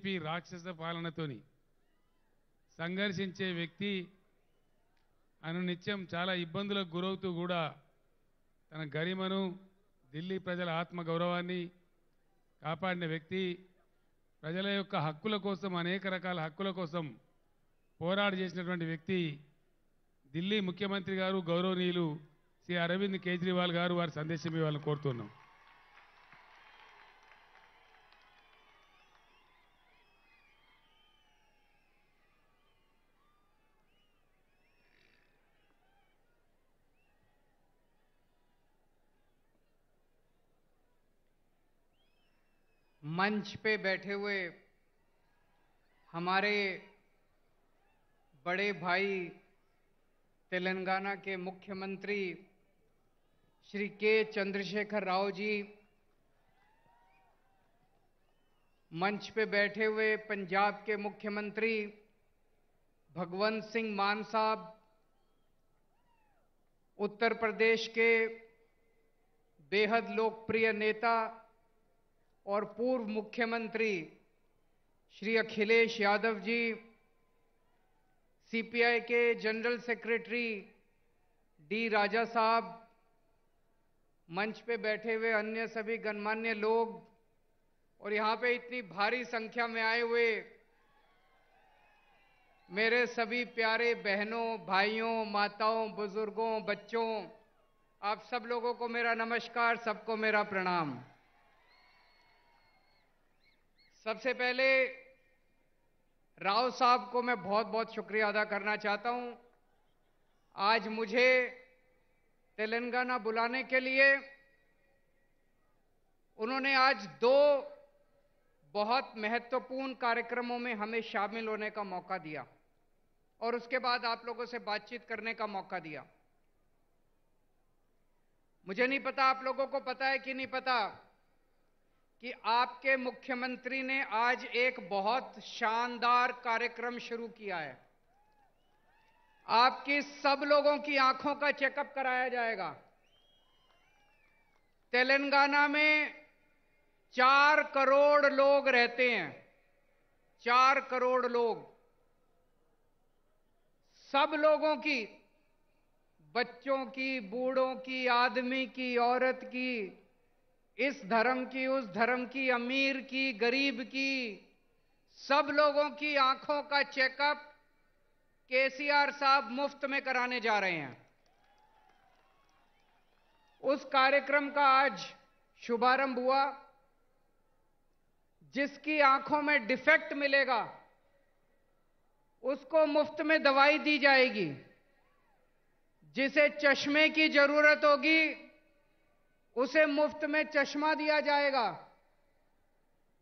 BJP రాక్షస పాలనతోని సంఘర్షించే వ్యక్తి అనునిత్యం చాలా ఇబ్బందులకు గురవుతూ కూడా తన గరిమను ఢిల్లీ ప్రజల ఆత్మ గౌరవాన్ని కాపాడిన వ్యక్తి ప్రజల యొక్క హక్కుల కోసం అనేక రకాల హక్కుల కోసం పోరాట చేసినటువంటి వ్యక్తి ఢిల్లీ ముఖ్యమంత్రి గారు గౌరవనీయులు శ్రీ అరవింద్ కేజ్రీవాల్ గారు వారి సందేశం ఇవ్వాలని కోరుతున్నాం। मंच पे बैठे हुए हमारे बड़े भाई तेलंगाना के मुख्यमंत्री श्री के चंद्रशेखर राव जी, मंच पे बैठे हुए पंजाब के मुख्यमंत्री भगवंत सिंह मान साहब, उत्तर प्रदेश के बेहद लोकप्रिय नेता और पूर्व मुख्यमंत्री श्री अखिलेश यादव जी, सीपीआई के जनरल सेक्रेटरी डी राजा साहब, मंच पे बैठे हुए अन्य सभी गणमान्य लोग और यहाँ पे इतनी भारी संख्या में आए हुए मेरे सभी प्यारे बहनों, भाइयों, माताओं, बुजुर्गों, बच्चों, आप सब लोगों को मेरा नमस्कार, सबको मेरा प्रणाम। सबसे पहले राव साहब को मैं बहुत बहुत शुक्रिया अदा करना चाहता हूं। आज मुझे तेलंगाना बुलाने के लिए उन्होंने आज दो बहुत महत्वपूर्ण कार्यक्रमों में हमें शामिल होने का मौका दिया और उसके बाद आप लोगों से बातचीत करने का मौका दिया। मुझे नहीं पता आप लोगों को पता है कि नहीं पता कि आपके मुख्यमंत्री ने आज एक बहुत शानदार कार्यक्रम शुरू किया है। आपकी सब लोगों की आंखों का चेकअप कराया जाएगा। तेलंगाना में 4 करोड़ लोग रहते हैं, 4 करोड़ लोग, सब लोगों की, बच्चों की, बूढ़ों की, आदमी की, औरत की, इस धर्म की, उस धर्म की, अमीर की, गरीब की, सब लोगों की आंखों का चेकअप केसीआर साहब मुफ्त में कराने जा रहे हैं। उस कार्यक्रम का आज शुभारंभ हुआ। जिसकी आंखों में डिफेक्ट मिलेगा उसको मुफ्त में दवाई दी जाएगी। जिसे चश्मे की जरूरत होगी उसे मुफ्त में चश्मा दिया जाएगा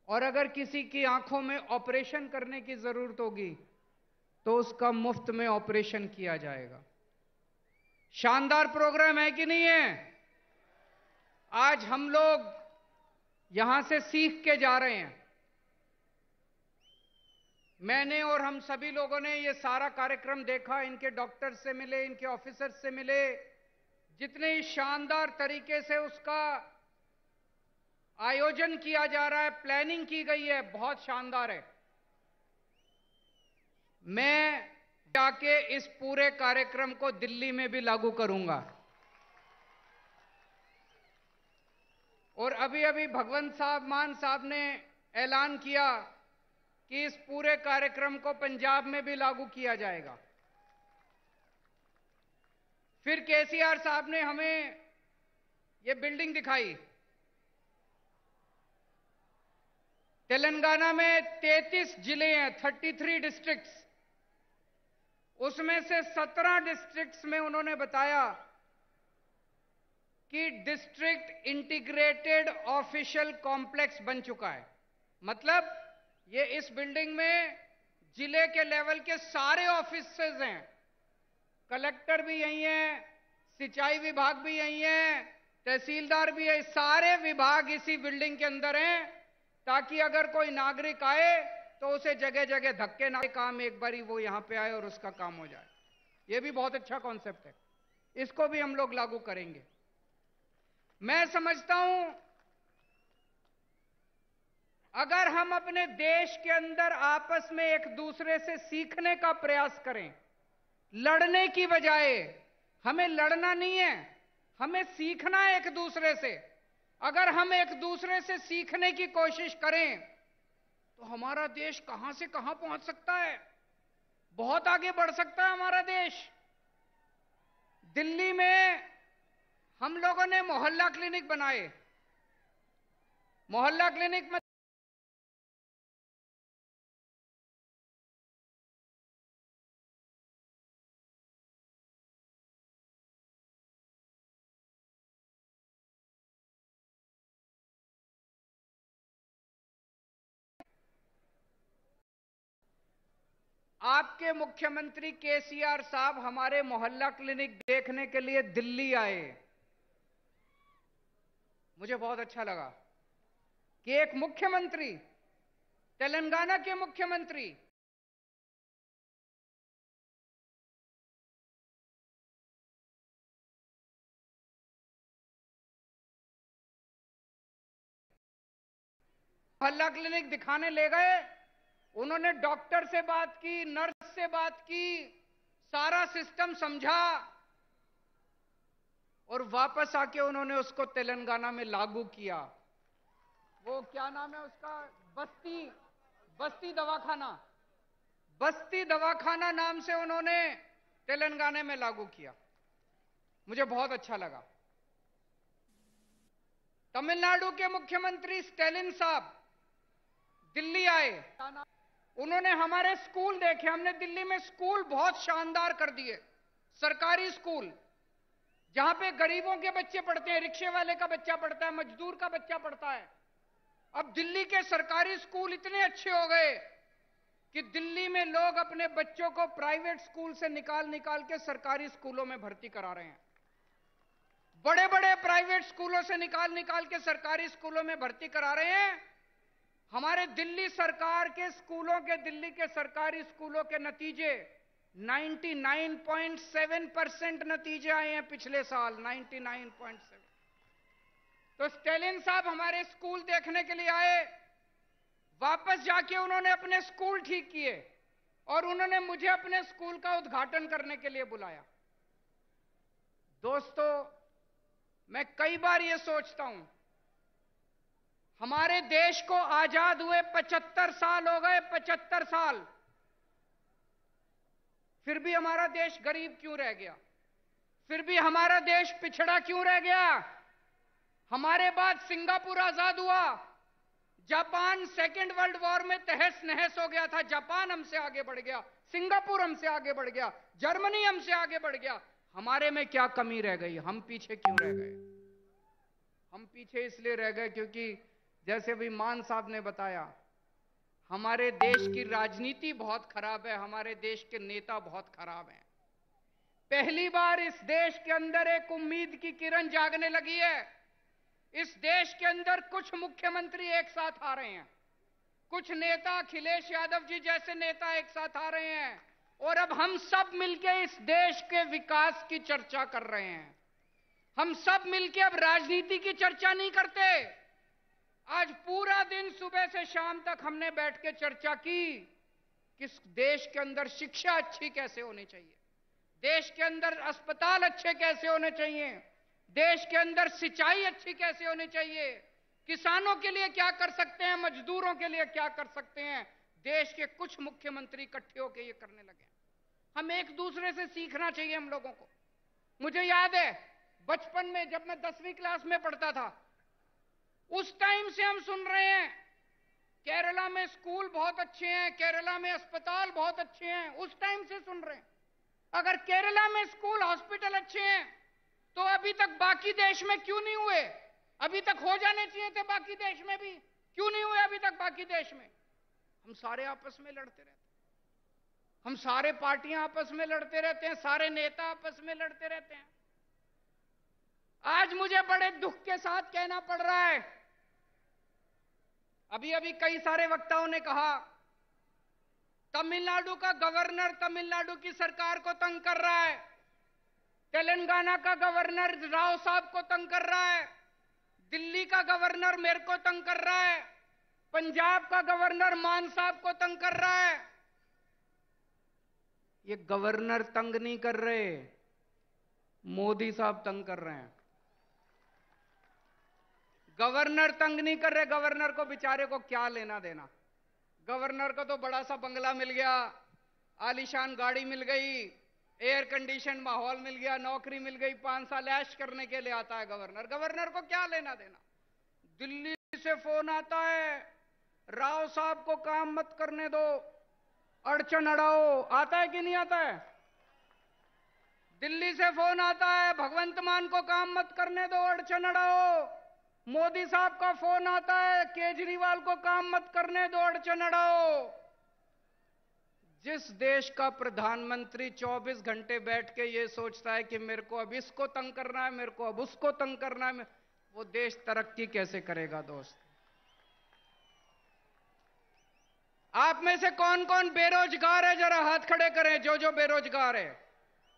और अगर किसी की आंखों में ऑपरेशन करने की जरूरत होगी तो उसका मुफ्त में ऑपरेशन किया जाएगा। शानदार प्रोग्राम है कि नहीं है? आज हम लोग यहां से सीख के जा रहे हैं। मैंने और हम सभी लोगों ने ये सारा कार्यक्रम देखा, इनके डॉक्टर से मिले, इनके ऑफिसर से मिले, जितने ही शानदार तरीके से उसका आयोजन किया जा रहा है, प्लानिंग की गई है, बहुत शानदार है। मैं जाके इस पूरे कार्यक्रम को दिल्ली में भी लागू करूंगा और अभी अभी भगवंत साहब मान साहब ने ऐलान किया कि इस पूरे कार्यक्रम को पंजाब में भी लागू किया जाएगा। फिर केसीआर साहब ने हमें ये बिल्डिंग दिखाई। तेलंगाना में 33 जिले हैं, 33 डिस्ट्रिक्ट्स, उसमें से 17 डिस्ट्रिक्ट्स में उन्होंने बताया कि डिस्ट्रिक्ट इंटीग्रेटेड ऑफिशियल कॉम्प्लेक्स बन चुका है। मतलब ये इस बिल्डिंग में जिले के लेवल के सारे ऑफिसेज हैं, कलेक्टर भी यही है, सिंचाई विभाग भी यही है, तहसीलदार भी है, सारे विभाग इसी बिल्डिंग के अंदर हैं ताकि अगर कोई नागरिक आए तो उसे जगह जगह धक्के ना, काम एक बारी वो यहां पे आए और उसका काम हो जाए। ये भी बहुत अच्छा कॉन्सेप्ट है, इसको भी हम लोग लागू करेंगे। मैं समझता हूं अगर हम अपने देश के अंदर आपस में एक दूसरे से सीखने का प्रयास करें, लड़ने की बजाय, हमें लड़ना नहीं है, हमें सीखना है एक दूसरे से। अगर हम एक दूसरे से सीखने की कोशिश करें तो हमारा देश कहां से कहां पहुंच सकता है, बहुत आगे बढ़ सकता है हमारा देश। दिल्ली में हम लोगों ने मोहल्ला क्लिनिक बनाए। मोहल्ला क्लिनिक में आपके मुख्यमंत्री केसीआर साहब हमारे मोहल्ला क्लिनिक देखने के लिए दिल्ली आए। मुझे बहुत अच्छा लगा कि एक मुख्यमंत्री, तेलंगाना के मुख्यमंत्री मोहल्ला क्लिनिक दिखाने ले गए। उन्होंने डॉक्टर से बात की, नर्स से बात की, सारा सिस्टम समझा और वापस आके उन्होंने उसको तेलंगाना में लागू किया। वो क्या नाम है उसका, बस्ती दवाखाना, बस्ती दवाखाना नाम से उन्होंने तेलंगाना में लागू किया। मुझे बहुत अच्छा लगा। तमिलनाडु के मुख्यमंत्री स्टैलिन साहब दिल्ली आए। उन्होंने हमारे स्कूल देखे। हमने दिल्ली में स्कूल बहुत शानदार कर दिए, सरकारी स्कूल, जहां पे गरीबों के बच्चे पढ़ते हैं, रिक्शे वाले का बच्चा पढ़ता है, मजदूर का बच्चा पढ़ता है। अब दिल्ली के सरकारी स्कूल इतने अच्छे हो गए कि दिल्ली में लोग अपने बच्चों को प्राइवेट स्कूल से निकाल निकाल के सरकारी स्कूलों में भर्ती करा रहे हैं। बड़े बड़े प्राइवेट स्कूलों से निकाल निकाल के सरकारी स्कूलों में भर्ती करा रहे हैं। हमारे दिल्ली सरकार के स्कूलों के, दिल्ली के सरकारी स्कूलों के नतीजे 99.7% नतीजे आए हैं पिछले साल, 99.7। तो स्टैलिन साहब हमारे स्कूल देखने के लिए आए। वापस जाके उन्होंने अपने स्कूल ठीक किए और उन्होंने मुझे अपने स्कूल का उद्घाटन करने के लिए बुलाया। दोस्तों, मैं कई बार यह सोचता हूं, हमारे देश को आजाद हुए 75 साल हो गए, 75 साल, फिर भी हमारा देश गरीब क्यों रह गया? फिर भी हमारा देश पिछड़ा क्यों रह गया? हमारे बाद सिंगापुर आजाद हुआ, जापान सेकेंड वर्ल्ड वॉर में तहस नहस हो गया था, जापान हमसे आगे बढ़ गया, सिंगापुर हमसे आगे बढ़ गया, जर्मनी हमसे आगे बढ़ गया। हमारे में क्या कमी रह गई? हम पीछे क्यों रह गए? हम पीछे इसलिए रह गए क्योंकि जैसे भी मान साहब ने बताया, हमारे देश की राजनीति बहुत खराब है, हमारे देश के नेता बहुत खराब हैं। पहली बार इस देश के अंदर एक उम्मीद की किरण जागने लगी है। इस देश के अंदर कुछ मुख्यमंत्री एक साथ आ रहे हैं, कुछ नेता, अखिलेश यादव जी जैसे नेता एक साथ आ रहे हैं और अब हम सब मिलकर इस देश के विकास की चर्चा कर रहे हैं। हम सब मिलकर अब राजनीति की चर्चा नहीं करते। आज पूरा दिन सुबह से शाम तक हमने बैठ के चर्चा की कि देश के अंदर शिक्षा अच्छी कैसे होनी चाहिए, देश के अंदर अस्पताल अच्छे कैसे होने चाहिए, देश के अंदर सिंचाई अच्छी कैसे होनी चाहिए, किसानों के लिए क्या कर सकते हैं, मजदूरों के लिए क्या कर सकते हैं। देश के कुछ मुख्यमंत्री इकट्ठे होकर ये करने लगे। हम एक दूसरे से सीखना चाहिए हम लोगों को। मुझे याद है बचपन में जब मैं 10वीं क्लास में पढ़ता था, उस टाइम से हम सुन रहे हैं केरला में स्कूल बहुत अच्छे हैं, केरला में अस्पताल बहुत अच्छे हैं, उस टाइम से सुन रहे हैं। अगर केरला में स्कूल, हॉस्पिटल अच्छे हैं तो अभी तक बाकी देश में क्यों नहीं हुए? अभी तक हो जाने चाहिए थे बाकी देश में भी, क्यों नहीं हुए अभी तक बाकी देश में? हम सारे आपस में लड़ते रहते हैं, हम सारे पार्टियां आपस में लड़ते रहते हैं, सारे नेता आपस में लड़ते रहते हैं। आज मुझे बड़े दुख के साथ कहना पड़ रहा है, अभी अभी कई सारे वक्ताओं ने कहा तमिलनाडु का गवर्नर तमिलनाडु की सरकार को तंग कर रहा है, तेलंगाना का गवर्नर राव साहब को तंग कर रहा है, दिल्ली का गवर्नर मेरे को तंग कर रहा है। पंजाब का गवर्नर मान साहब को तंग कर रहा है। ये गवर्नर तंग नहीं कर रहे, मोदी साहब तंग कर रहे हैं। गवर्नर तंग नहीं कर रहे। गवर्नर को बेचारे को क्या लेना देना। गवर्नर को तो बड़ा सा बंगला मिल गया, आलीशान गाड़ी मिल गई, एयर कंडीशन माहौल मिल गया, नौकरी मिल गई, 5 साल ऐश करने के लिए आता है गवर्नर। गवर्नर को क्या लेना देना। दिल्ली से फोन आता है, राव साहब को काम मत करने दो, अड़चन अड़ाओ। आता है कि नहीं आता है? दिल्ली से फोन आता है, भगवंत मान को काम मत करने दो, अड़चन अड़ाओ। मोदी साहब का फोन आता है, केजरीवाल को काम मत करने दो, अड़चन अड़ाओ। जिस देश का प्रधानमंत्री 24 घंटे बैठ के ये सोचता है कि मेरे को अब इसको तंग करना है, मेरे को अब उसको तंग करना है, वो देश तरक्की कैसे करेगा दोस्त? आप में से कौन कौन बेरोजगार है, जरा हाथ खड़े करें। जो बेरोजगार है,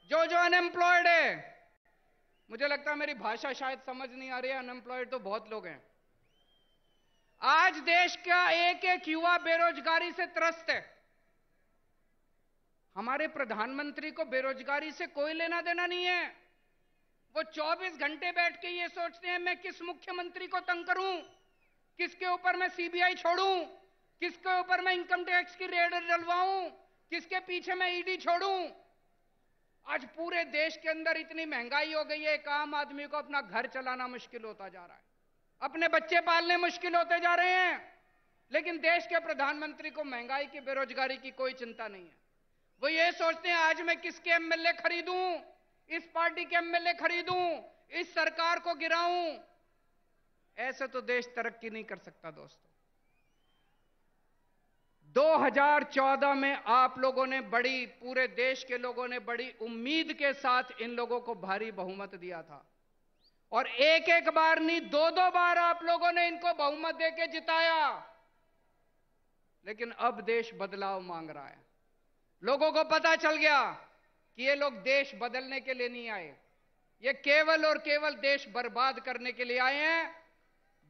जो अनएम्प्लॉयड है। मुझे लगता है मेरी भाषा शायद समझ नहीं आ रही है। अनएम्प्लॉयड तो बहुत लोग हैं। आज देश का एक एक युवा बेरोजगारी से त्रस्त है। हमारे प्रधानमंत्री को बेरोजगारी से कोई लेना देना नहीं है। वो 24 घंटे बैठ के ये सोचते हैं मैं किस मुख्यमंत्री को तंग करूं, किसके ऊपर मैं सीबीआई छोड़ूं, किसके ऊपर मैं इनकम टैक्स की रेड डलवाऊं, किसके पीछे मैं ईडी छोड़ूं। आज पूरे देश के अंदर इतनी महंगाई हो गई है, एक आम आदमी को अपना घर चलाना मुश्किल होता जा रहा है, अपने बच्चे पालने मुश्किल होते जा रहे हैं। लेकिन देश के प्रधानमंत्री को महंगाई की, बेरोजगारी की कोई चिंता नहीं है। वो ये सोचते हैं आज मैं किसके एमएलए खरीदूं, इस पार्टी के एमएलए खरीदूं, इस सरकार को गिराऊं। ऐसे तो देश तरक्की नहीं कर सकता दोस्तों। 2014 में आप लोगों ने बड़ी, पूरे देश के लोगों ने बड़ी उम्मीद के साथ इन लोगों को भारी बहुमत दिया था, और एक एक बार नहीं, 2-2 बार आप लोगों ने इनको बहुमत देके जिताया। लेकिन अब देश बदलाव मांग रहा है। लोगों को पता चल गया कि ये लोग देश बदलने के लिए नहीं आए, ये केवल और केवल देश बर्बाद करने के लिए आए हैं।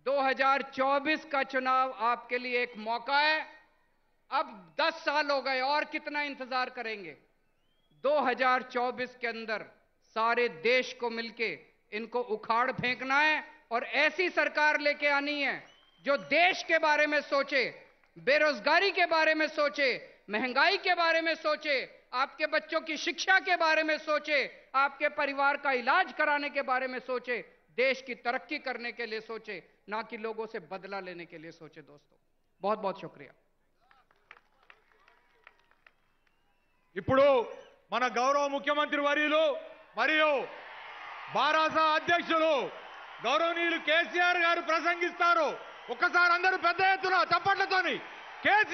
2024 का चुनाव आपके लिए एक मौका है। अब 10 साल हो गए, और कितना इंतजार करेंगे? 2024 के अंदर सारे देश को मिलके इनको उखाड़ फेंकना है, और ऐसी सरकार लेके आनी है जो देश के बारे में सोचे, बेरोजगारी के बारे में सोचे, महंगाई के बारे में सोचे, आपके बच्चों की शिक्षा के बारे में सोचे, आपके परिवार का इलाज कराने के बारे में सोचे, देश की तरक्की करने के लिए सोचे, ना कि लोगों से बदला लेने के लिए सोचे। दोस्तों बहुत बहुत शुक्रिया। ఇప్పుడు మన గౌరవ ముఖ్యమంత్రి వర్యులు మరియు బారాస అధ్యక్షులు గౌరవనీయులు కేసీఆర్ గారు ప్రసంగిస్తారు. ఒక్కసారి అందరూ పెద్ద ఎత్తున చప్పట్లతోని కేసీఆర్